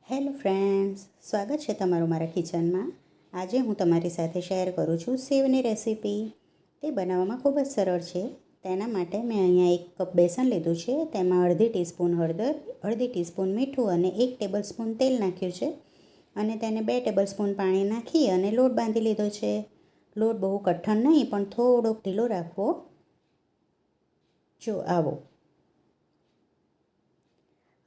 Hello friends, સ્વાગત છે તમારું મારા કિચનમાં. આજે હું તમારી સાથે શેર કરું છું સેવની રેસીપી. તે બનાવવામાં ખૂબ જ સરળ છે. તેના માટે મેં અહીંયા 1 કપ બેસન લીધું છે. તેમાં અડધી ટીસ્પૂન હળદર, અડધી ટીસ્પૂન મીઠું અને 1 ટેબલસ્પૂન તેલ નાખ્યું છે. અને તેને 2 ટેબલસ્પૂન પાણી નાખી અને લોટ બાંધી લીધો છે. લોટ બહુ કઠણ નહીં, પણ થોડોક ઢીલો રાખવો. જો આવો.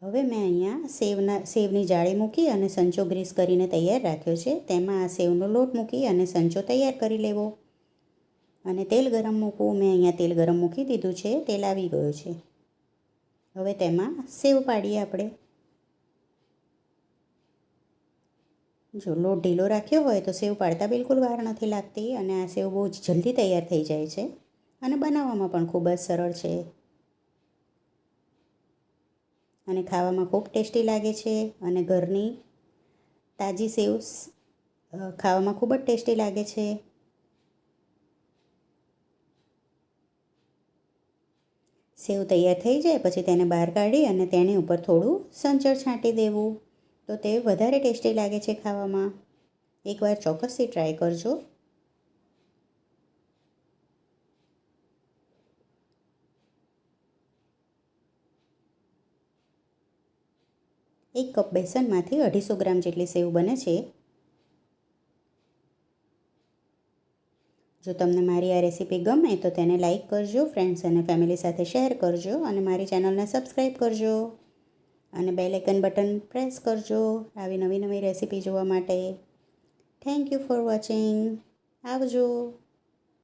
હવે મેં અહીંયા સેવની જાળી મૂકી અને સંચો ગ્રીસ કરીને તૈયાર રાખ્યો છે. તેમાં આ સેવનો લોટ મૂકી અને સંચો તૈયાર કરી લેવો. અને તેલ ગરમ મૂકવું. મેં અહીંયા તેલ ગરમ મૂકી દીધું છે. તેલ આવી ગયું છે. હવે તેમાં સેવ પાડીએ આપણે. જો લોટ ઢીલો રાખ્યો હોય તો સેવ પાડતા બિલકુલ વાર નથી લાગતી અને આ સેવ બહુ જલ્દી તૈયાર થઈ જાય છે અને બનાવવામાં પણ ખૂબ જ સરળ છે. અને ખાવામાં ખૂબ ટેસ્ટી લાગે છે. અને ઘરની તાજી સેવ ખાવામાં ખૂબ જ ટેસ્ટી લાગે છે. સેવ તૈયાર થઈ જાય પછી તેને બહાર કાઢી અને તેની ઉપર થોડું સંચળ છાંટી દેવું, તો તે વધારે ટેસ્ટી લાગે છે ખાવામાં. એકવાર ચોક્કસથી ટ્રાય કરજો. 1 કપ બેસનમાંથી 250 ગ્રામ જેટલી સેવ બને છે. જો તમને મારી આ રેસીપી ગમે તો તેને લાઈક કરજો, ફ્રેન્ડ્સ અને ફેમિલી સાથે શેર કરજો અને મારી ચેનલને સબસ્ક્રાઈબ કરજો અને બેલ આઇકન બટન પ્રેસ કરજો આવી નવી રેસીપી જોવા માટે. Thank you for watching. આવજો.